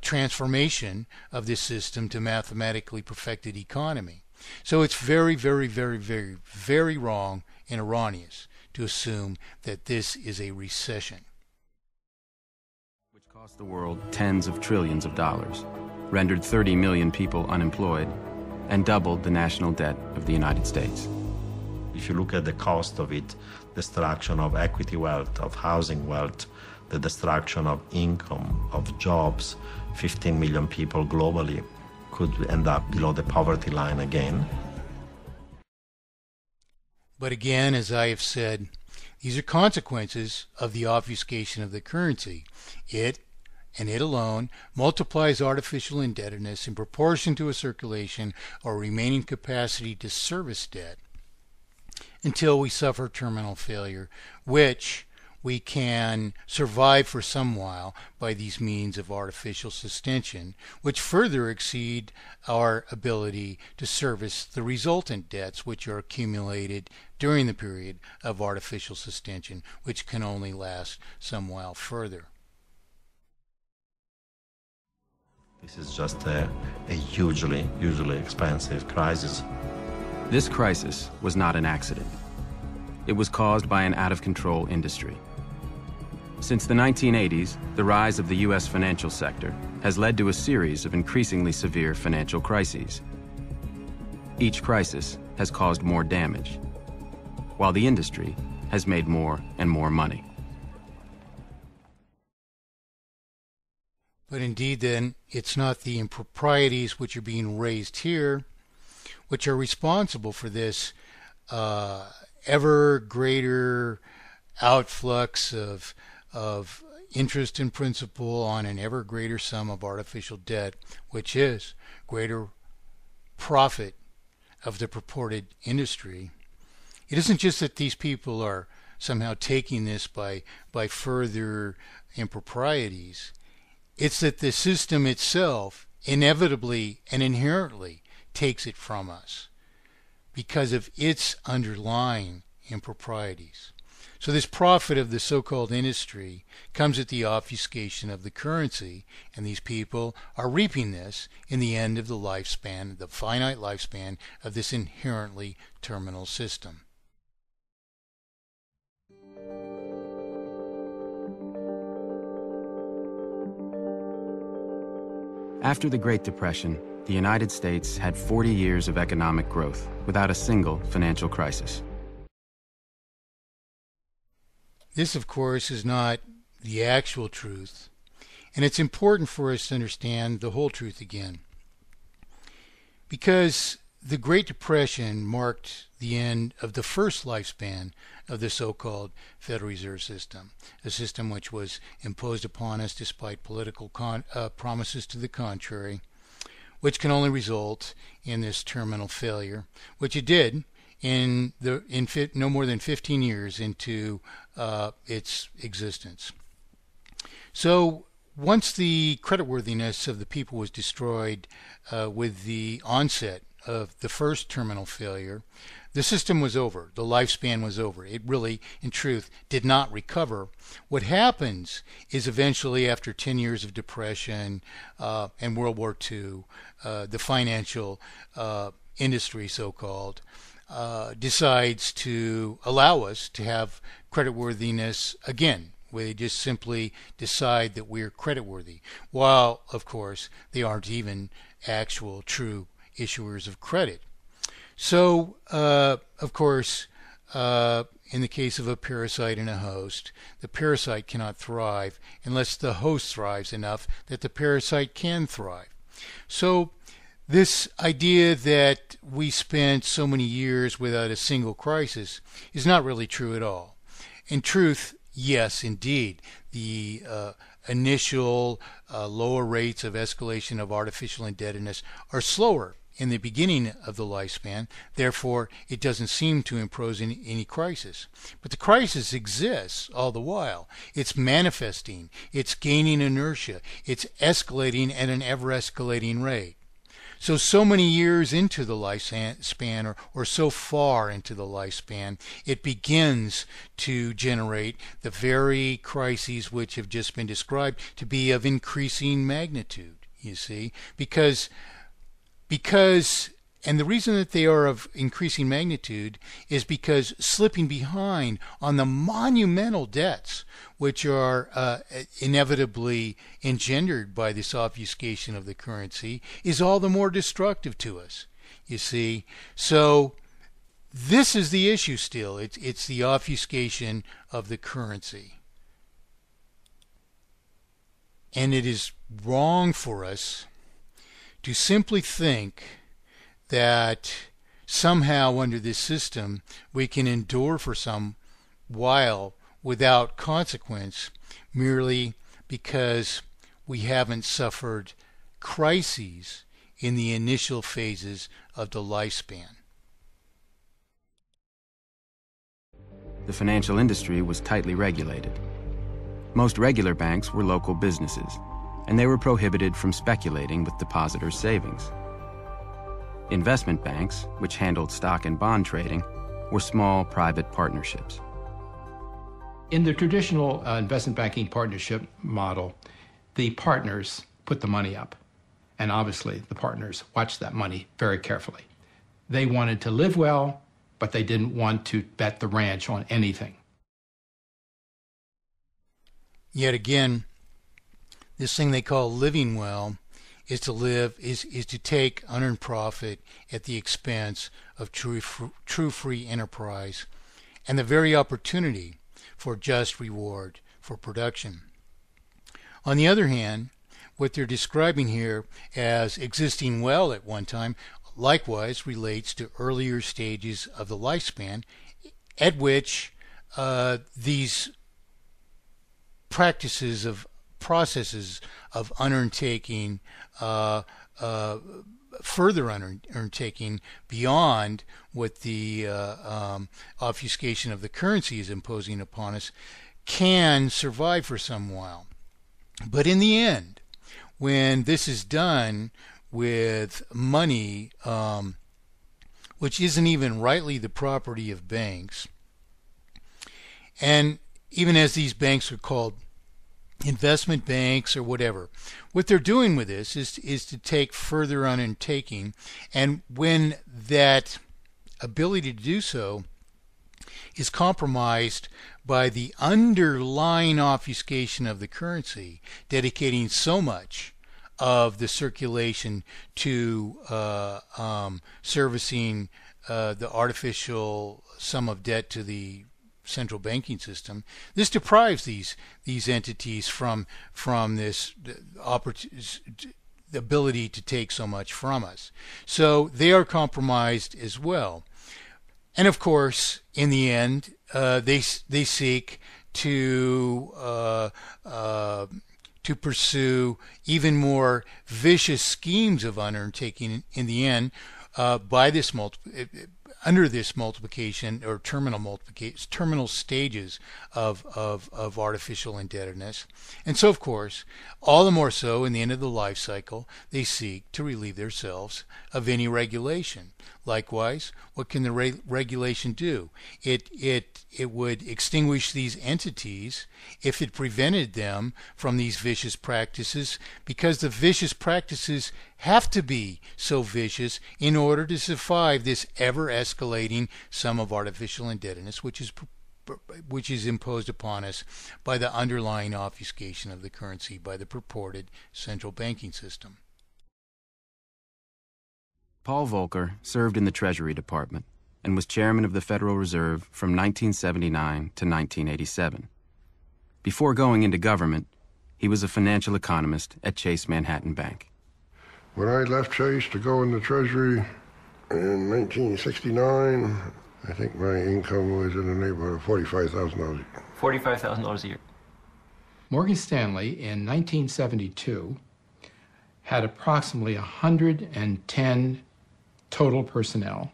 transformation of this system to mathematically perfected economy. So it's very, very, very, very, very wrong and erroneous to assume that this is a recession. Which cost the world tens of trillions of dollars, rendered 30 million people unemployed, and doubled the national debt of the United States. If you look at the cost of it, destruction of equity wealth, of housing wealth, the destruction of income, of jobs, 15 million people globally could end up below the poverty line again. But again, as I have said, these are consequences of the obfuscation of the currency. It, and it alone, multiplies artificial indebtedness in proportion to a circulation or remaining capacity to service debt until we suffer terminal failure, which we can survive for some while by these means of artificial sustention, which further exceed our ability to service the resultant debts which are accumulated during the period of artificial sustention, which can only last some while further. This is just a hugely expensive crisis. This crisis was not an accident. It was caused by an out-of-control industry. Since the 1980s, the rise of the U.S. financial sector has led to a series of increasingly severe financial crises. Each crisis has caused more damage, while the industry has made more and more money. But indeed, then, it's not the improprieties which are being raised here which are responsible for this ever greater outflux of interest and principal on an ever greater sum of artificial debt, which is greater profit of the purported industry. It isn't just that these people are somehow taking this by further improprieties. It's that the system itself inevitably and inherently takes it from us because of its underlying improprieties. So this profit of the so-called industry comes at the obfuscation of the currency, and these people are reaping this in the end of the lifespan, the finite lifespan of this inherently terminal system. After the Great Depression, the United States had 40 years of economic growth without a single financial crisis. This, of course, is not the actual truth, and it's important for us to understand the whole truth again. Because the Great Depression marked the end of the first lifespan of the so-called Federal Reserve System, a system which was imposed upon us despite political promises to the contrary, which can only result in this terminal failure, which it did in no more than 15 years into its existence. So once the creditworthiness of the people was destroyed with the onset of the first terminal failure, the system was over. The lifespan was over. It really, in truth, did not recover. What happens is eventually, after 10 years of depression and World War II, the financial industry, so-called, decides to allow us to have creditworthiness again. They just simply decide that we're creditworthy, while, of course, they aren't even actual true issuers of credit. So, of course, in the case of a parasite and a host, the parasite cannot thrive unless the host thrives enough that the parasite can thrive. So, this idea that we spent so many years without a single crisis is not really true at all. In truth, yes, indeed, the initial lower rates of escalation of artificial indebtedness are slower in the beginning of the lifespan. Therefore, it doesn't seem to impose any crisis. But the crisis exists all the while. It's manifesting. It's gaining inertia. It's escalating at an ever-escalating rate. So many years into the lifespan, or so far into the lifespan, it begins to generate the very crises which have just been described to be of increasing magnitude, you see, because and the reason that they are of increasing magnitude is because slipping behind on the monumental debts which are inevitably engendered by this obfuscation of the currency is all the more destructive to us, you see. So this is the issue still. It's the obfuscation of the currency. And it is wrong for us to simply think that somehow under this system we can endure for some while without consequence merely because we haven't suffered crises in the initial phases of the lifespan. The financial industry was tightly regulated. Most regular banks were local businesses, and they were prohibited from speculating with depositors' savings. Investment banks, which handled stock and bond trading, were small private partnerships. In the traditional investment banking partnership model, the partners put the money up. And obviously, the partners watched that money very carefully. They wanted to live well, but they didn't want to bet the ranch on anything. Yet again, this thing they call living well is to take unearned profit at the expense of true free enterprise and the very opportunity for just reward for production. On the other hand, what they're describing here as existing well at one time likewise relates to earlier stages of the lifespan at which these processes of unearned taking, further unearned taking beyond what the obfuscation of the currency is imposing upon us, can survive for some while. But in the end, when this is done with money which isn't even rightly the property of banks, and even as these banks are called investment banks or whatever, what they're doing with this is to take further unearned taking, and when that ability to do so is compromised by the underlying obfuscation of the currency, dedicating so much of the circulation to servicing the artificial sum of debt to the central banking system, this deprives these entities from this ability to take so much from us. So they are compromised as well. And of course, in the end, they seek to pursue even more vicious schemes of unearned taking in the end by this under this multiplication or terminal stages of artificial indebtedness. And so, of course, all the more so in the end of the life cycle, they seek to relieve themselves of any regulation. Likewise, what can the regulation do? It would extinguish these entities if it prevented them from these vicious practices, because the vicious practices have to be so vicious in order to survive this ever-escalating sum of artificial indebtedness, which is imposed upon us by the underlying obfuscation of the currency by the purported central banking system. Paul Volcker served in the Treasury Department and was chairman of the Federal Reserve from 1979 to 1987. Before going into government, he was a financial economist at Chase Manhattan Bank. When I left Chase to go in the Treasury in 1969, I think my income was in the neighborhood of $45,000 a year. $45,000 a year. Morgan Stanley in 1972 had approximately 110 total personnel,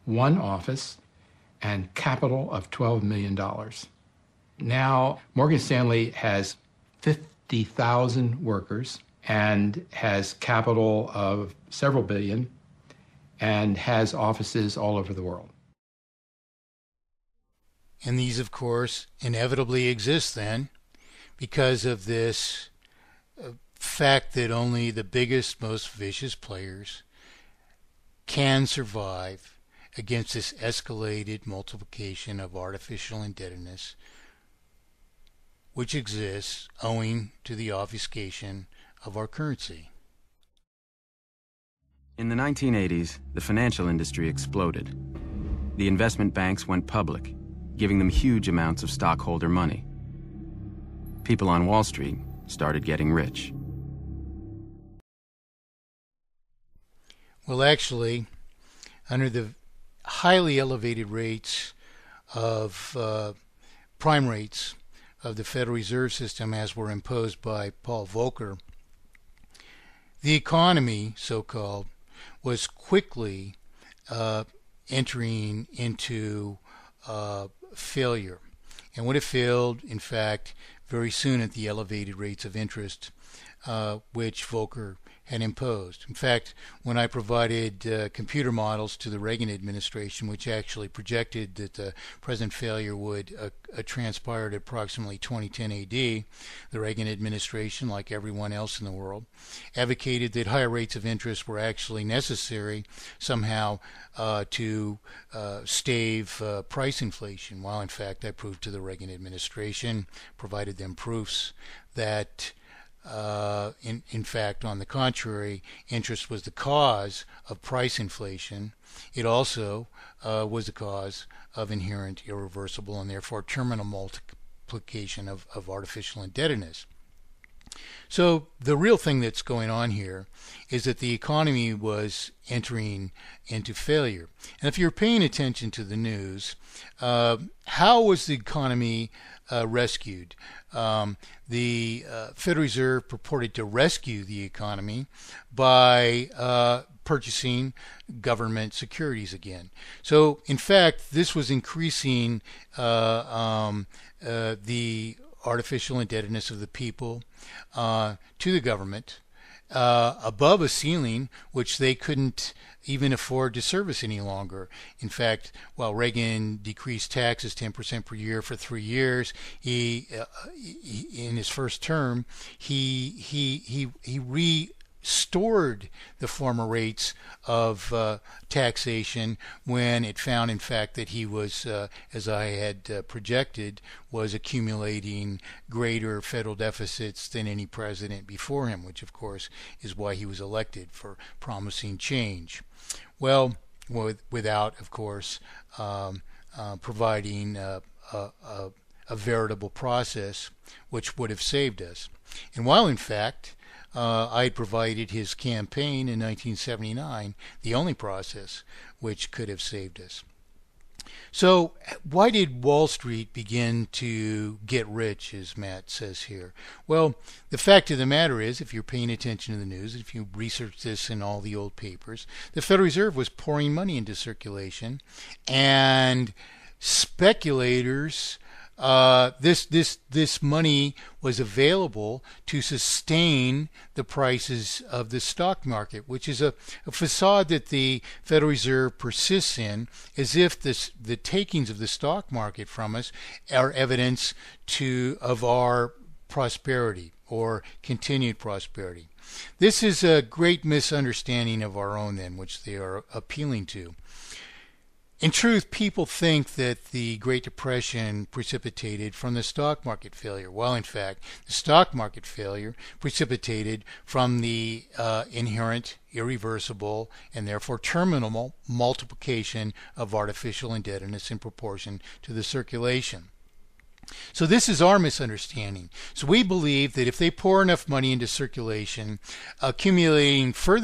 one office, and capital of $12 million. Now, Morgan Stanley has 50,000 workers and has capital of several billion and has offices all over the world. And these, of course, inevitably exist then because of this fact that only the biggest, most vicious players can survive against this escalated multiplication of artificial indebtedness, which exists owing to the obfuscation of our currency. In the 1980s, the financial industry exploded. The investment banks went public, giving them huge amounts of stockholder money. People on Wall Street started getting rich. Well, actually, under the highly elevated rates of prime rates of the Federal Reserve System as were imposed by Paul Volcker, the economy, so-called, was quickly entering into failure, and would have failed, in fact, very soon at the elevated rates of interest which Volcker had imposed. In fact, when I provided computer models to the Reagan administration, which actually projected that the present failure would transpire at approximately 2010 AD, the Reagan administration, like everyone else in the world, advocated that higher rates of interest were actually necessary somehow to stave price inflation, while in fact I proved to the Reagan administration, provided them proofs that in fact, on the contrary, interest was the cause of price inflation. It also was the cause of inherent, irreversible, and therefore terminal multiplication of artificial indebtedness. So the real thing that's going on here is that the economy was entering into failure. And if you're paying attention to the news, how was the economy rescued? The Federal Reserve purported to rescue the economy by purchasing government securities again. So, in fact, this was increasing the artificial indebtedness of the people to the government above a ceiling which they couldn't even afford to service any longer. In fact, while Reagan decreased taxes 10% per year for 3 years, he in his first term he restored the former rates of taxation when it found, in fact, that he was, as I had projected, was accumulating greater federal deficits than any president before him, which, of course, is why he was elected, for promising change. Well, without, of course, providing a veritable process which would have saved us. And while, in fact, I provided his campaign in 1979, the only process which could have saved us. So why did Wall Street begin to get rich, as Matt says here? Well, the fact of the matter is, if you're paying attention to the news, if you research this in all the old papers, the Federal Reserve was pouring money into circulation, and speculators, this money was available to sustain the prices of the stock market, which is a facade that the Federal Reserve persists in, as if the takings of the stock market from us are evidence of our prosperity or continued prosperity. This is a great misunderstanding of our own, then, which they are appealing to. In truth, people think that the Great Depression precipitated from the stock market failure, while in fact the stock market failure precipitated from the inherent, irreversible, and therefore terminal multiplication of artificial indebtedness in proportion to the circulation. So this is our misunderstanding. So we believe that if they pour enough money into circulation, accumulating further